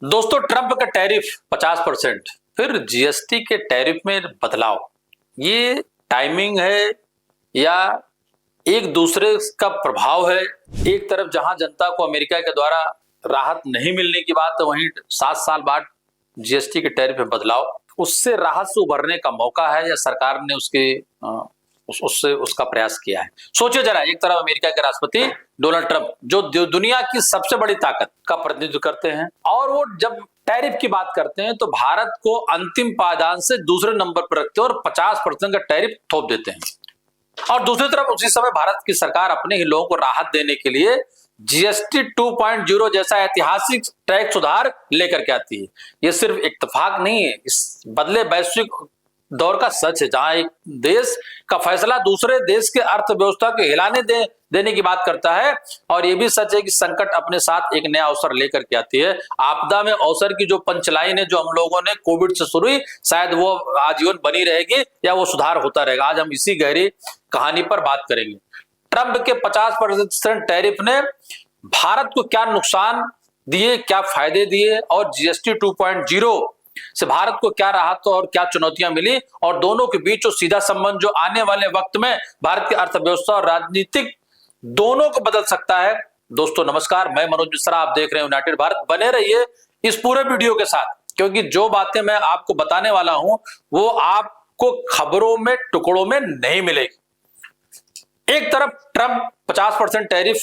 दोस्तों, ट्रंप का टैरिफ 50%, फिर जीएसटी के टैरिफ में बदलाव, ये टाइमिंग है या एक दूसरे का प्रभाव है? एक तरफ जहां जनता को अमेरिका के द्वारा राहत नहीं मिलने की बात है, वहीं 7 साल बाद जीएसटी के टैरिफ में बदलाव, उससे राहत से उभरने का मौका है या सरकार ने उससे उसका प्रयास किया है? सोचिए जरा, एक तरफ अमेरिका के राष्ट्रपति डोनाल्ड ट्रंप, जो दुनिया की सबसे बड़ी ताकत का प्रतिनिधित्व करते हैं, और वो जब टैरिफ की बात करते हैं तो भारत को अंतिम पायदान से दूसरे नंबर पर रखते हैं और 50% का टैरिफ थोप देते हैं। और दूसरी तरफ उसी समय भारत की सरकार अपने ही लोगों को राहत देने के लिए जीएसटी 2.0 जैसा ऐतिहासिक टैक्स सुधार लेकर के आती है। यह सिर्फ इत्तेफाक नहीं है, इस बदले वैश्विक दौर का सच है, जहां एक देश का फैसला दूसरे देश के अर्थव्यवस्था को हिलाने देने की बात करता है। और यह भी सच है कि संकट अपने साथ एक नया अवसर लेकर के आती है। आपदा में अवसर की जो पंचलाइन है जो हम लोगों ने कोविड से शुरू हुई, शायद वो आजीवन बनी रहेगी या वो सुधार होता रहेगा। आज हम इसी गहरी कहानी पर बात करेंगे। ट्रंप के 50% टैरिफ ने भारत को क्या नुकसान दिए, क्या फायदे दिए, और जीएसटी 2.0 से भारत को क्या राहत और क्या चुनौतियां मिली, और दोनों के बीच जो सीधा संबंध जो आने वाले वक्त में भारत की अर्थव्यवस्था और राजनीतिक दोनों को बदल सकता है। दोस्तों नमस्कार, मैं मनोज मिश्रा, आप देख रहे हैं यूनाइटेड भारत। बने रहिए इस पूरे वीडियो के साथ, क्योंकि जो बातें मैं आपको बताने वाला हूं वो आपको खबरों में टुकड़ों में नहीं मिलेगी। एक तरफ ट्रंप 50% टैरिफ,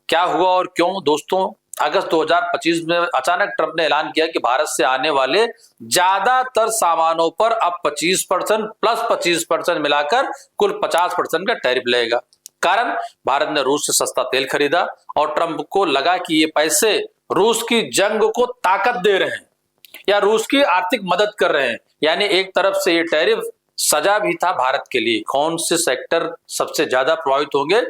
क्या हुआ और क्यों? दोस्तों, अगस्त 2025 में अचानक ट्रंप ने ऐलान किया कि भारत से आने वाले ज्यादातर सामानों पर अब 25% प्लस 25% मिलाकर कुल 50% का टैरिफ लगेगा। कारण, भारत ने रूस से सस्ता तेल खरीदा और ट्रंप को लगा कि ये पैसे रूस की जंग को ताकत दे रहे हैं या रूस की आर्थिक मदद कर रहे हैं। यानी एक तरफ से ये टैरिफ सजा भी था भारत के लिए। कौन से सेक्टर सबसे ज्यादा प्रभावित होंगे?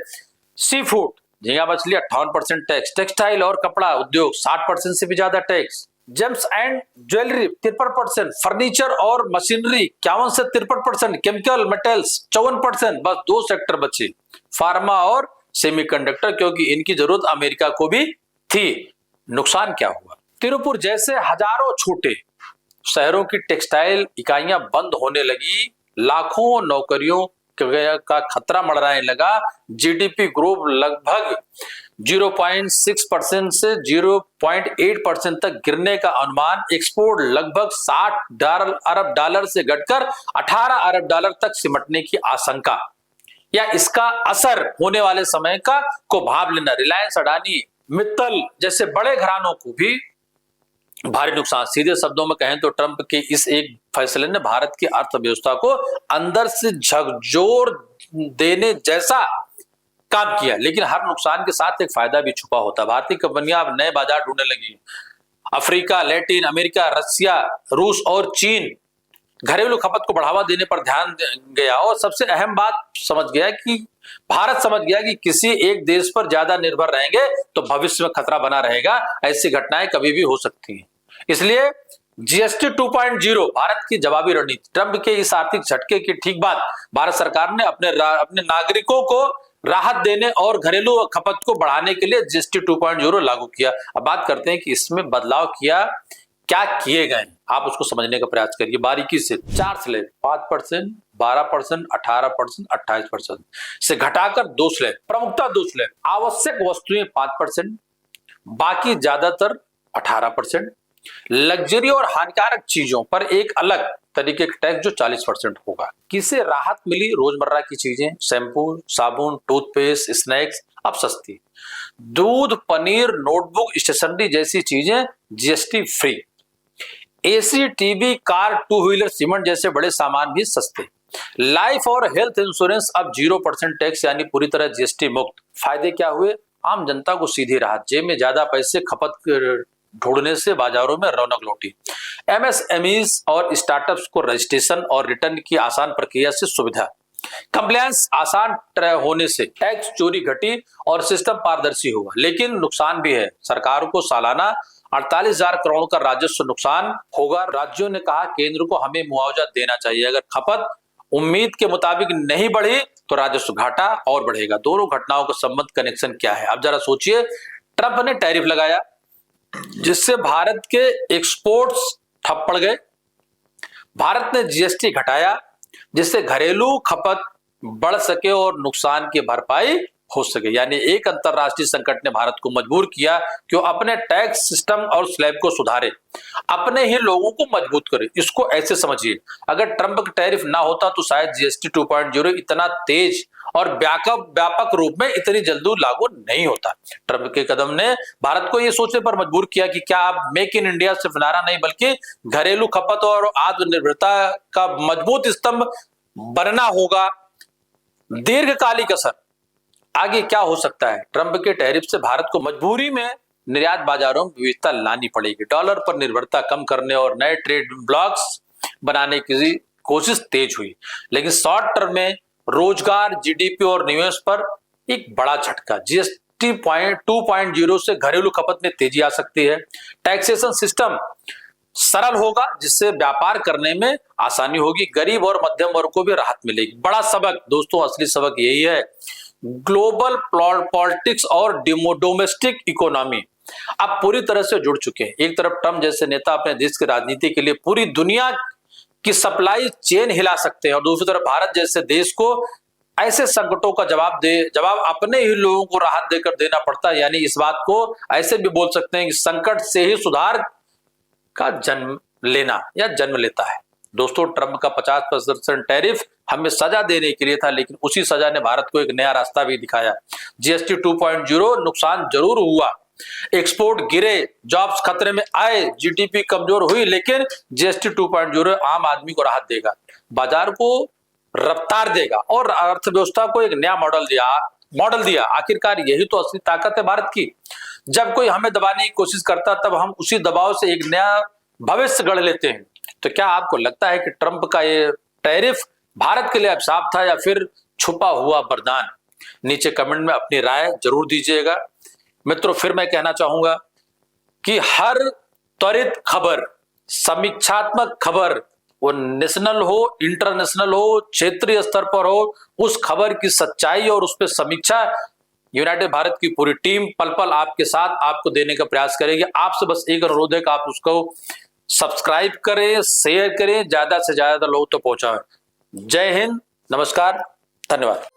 सी फूड, झींगा मछली 58% टैक्स, टेक्सटाइल और कपड़ा उद्योग 60% से भी ज्यादा tax, James and jewellery 53%, furniture और मशीनरी 51 से 53%, केमिकल मेटल्स 54%। बस 2 सेक्टर बचे, फार्मा और सेमीकंडक्टर, क्योंकि इनकी जरूरत अमेरिका को भी थी। नुकसान क्या हुआ? तिरुपुर जैसे हजारों छोटे शहरों की टेक्सटाइल इकाइयां बंद होने लगी, लाखों नौकरियों का खतरा मंडराने लगा। जीडीपी ग्रोथ लगभग 0.6% से 0.8% तक गिरने का अनुमान। एक्सपोर्ट लगभग 60 अरब डॉलर से घटकर 18 अरब डॉलर तक सिमटने की आशंका, या इसका असर होने वाले समय का को भाप लेना। रिलायंस, अडानी, मित्तल जैसे बड़े घरानों को भी भारी नुकसान। सीधे शब्दों में कहें तो ट्रंप के इस एक फैसले ने भारत की अर्थव्यवस्था को अंदर से झकझोर देने जैसा काम किया, लेकिन हर नुकसान के साथ एक फायदा भी छुपा होता है। भारतीय कंपनियां अब नए बाजार ढूंढने लगी। अफ्रीका, लैटिन अमेरिका, रसिया, रूस और चीन घरेलू खपत को बढ़ावा देने पर ध्यान गया, और सबसे अहम बात समझ गया कि भारत समझ गया कि किसी एक देश पर ज्यादा निर्भर रहेंगे तो भविष्य में खतरा बना रहेगा। ऐसी घटनाएं कभी भी हो सकती हैं। इसलिए जीएसटी 2.0 भारत की जवाबी रणनीति। ट्रंप के इस आर्थिक झटके की ठीक बाद भारत सरकार ने अपने नागरिकों को राहत देने और घरेलू खपत को बढ़ाने के लिए जीएसटी 2.0 लागू किया। अब बात करते हैं कि इसमें बदलाव क्या किए गए, आप उसको समझने का प्रयास करिए बारीकी से। 4 स्लैब, 5%, 12%, 18%, 28% से घटाकर 2 स्लैब, प्रमुखता 2 स्लैब। आवश्यक वस्तुएं 5%, बाकी ज्यादातर 18%। लग्जरी और हानिकारक चीजों पर एक अलग तरीके का टैक्स जो 40% होगा। किसे राहत मिली? रोजमर्रा की चीजें, शैम्पू, साबुन, टूथपेस्ट, स्नैक्स अब सस्ती। दूध, पनीर, नोटबुक, स्टेशनरी जैसी चीजें GST free. AC, TV, car, 2 wheeler, cement जैसे बड़े सामान भी सस्ते। लाइफ और हेल्थ इंश्योरेंस अब 0% टैक्स, यानी पूरी तरह जीएसटी मुक्त। फायदे क्या हुए? आम जनता को सीधी राहत, जेब में ज्यादा पैसे खपत ढूंढने से बाजारों में रौनक लौटी। एमएसएमईज और स्टार्टअप्स को रजिस्ट्रेशन और रिटर्न की आसान प्रक्रिया से सुविधा। कंप्लायंस आसान होने से टैक्स चोरी घटी और सिस्टम पारदर्शी हुआ। लेकिन नुकसान भी है। सरकार को सालाना 48,000 करोड़ का राजस्व नुकसान होगा। राज्यों ने कहा केंद्र को हमें मुआवजा देना चाहिए। अगर खपत उम्मीद के मुताबिक नहीं बढ़ी तो राजस्व घाटा और बढ़ेगा। दोनों घटनाओं का संबंध, कनेक्शन क्या है? अब जरा सोचिए, ट्रंप ने टैरिफ लगाया, जिससे भारत के एक्सपोर्ट्स ठप पड़ गए। भारत ने जीएसटी घटाया जिससे घरेलू खपत बढ़ सके और नुकसान की भरपाई हो सके। यानी एक अंतरराष्ट्रीय संकट ने भारत को मजबूर किया कि वो अपने टैक्स सिस्टम और स्लैब को सुधारे, अपने ही लोगों को मजबूत करे। इसको ऐसे समझिए, अगर ट्रंप का टैरिफ ना होता तो शायद जीएसटी 2.0 इतना तेज और व्यापक रूप में इतनी जल्दी लागू नहीं होता। ट्रंप के कदम ने भारत को यह सोचने पर मजबूर किया कि क्या अब मेक इन इंडिया सिर्फ नारा नहीं बल्कि घरेलू खपत और आत्मनिर्भरता का मजबूत स्तंभ बनना होगा। दीर्घकालिक असर आगे क्या हो सकता है? ट्रंप के टैरिफ से भारत को मजबूरी में निर्यात बाजारों में विविधता लानी पड़ेगी। डॉलर पर निर्भरता कम करने और नए ट्रेड ब्लॉक्स बनाने की कोशिश तेज हुई, लेकिन शॉर्ट टर्म में रोजगार, जीडीपी और निवेश पर एक बड़ा झटका। जीएसटी 2.0 से घरेलू खपत में तेजी आ सकती है। टैक्सेशन सिस्टम सरल होगा जिससे व्यापार करने में आसानी होगी। गरीब और मध्यम वर्ग को भी राहत मिलेगी। बड़ा सबक दोस्तों, असली सबक यही है, ग्लोबल पॉलिटिक्स और डोमेस्टिक इकोनॉमी अब पूरी तरह से जुड़ चुके हैं। एक तरफ ट्रंप जैसे नेता अपने देश की राजनीति के लिए पूरी दुनिया की सप्लाई चेन हिला सकते हैं और दूसरी तरफ भारत जैसे देश को ऐसे संकटों का जवाब अपने ही लोगों को राहत देकर देना पड़ता है। यानी इस बात को ऐसे भी बोल सकते हैं कि संकट से ही सुधार का जन्म लेता है। दोस्तों, ट्रंप का 50% टैरिफ हमें सजा देने के लिए था, लेकिन उसी सजा ने भारत को एक नया रास्ता भी दिखाया। जीएसटी 2.0 नुकसान जरूर हुआ, एक्सपोर्ट गिरे, जॉब्स खतरे में आए, जीडीपी कमजोर हुई, लेकिन जीएसटी 2.0 आम आदमी को राहत देगा, बाजार को रफ्तार देगा और अर्थव्यवस्था को एक नया मॉडल दिया। आखिरकार यही तो असली ताकत है भारत की। जब कोई हमें दबाने की कोशिश करता तब हम उसी दबाव से एक नया भविष्य गढ़ लेते हैं। तो क्या आपको लगता है कि ट्रंप का ये टैरिफ भारत के लिए अभिशाप था या फिर छुपा हुआ वरदान? नीचे कमेंट में अपनी राय जरूर दीजिएगा। मित्रों, फिर मैं कहना चाहूंगा कि हर त्वरित खबर, समीक्षात्मक खबर, वो नेशनल हो, इंटरनेशनल हो, क्षेत्रीय स्तर पर हो, उस खबर की सच्चाई और उस पर समीक्षा यूनाइटेड भारत की पूरी टीम पल पल आपके साथ आपको देने का प्रयास करेगी। आपसे बस एक अनुरोध है कि आप उसको सब्सक्राइब करें, शेयर करें, ज्यादा से ज्यादा लोगों तक पहुंचाएं। जय हिंद, नमस्कार, धन्यवाद।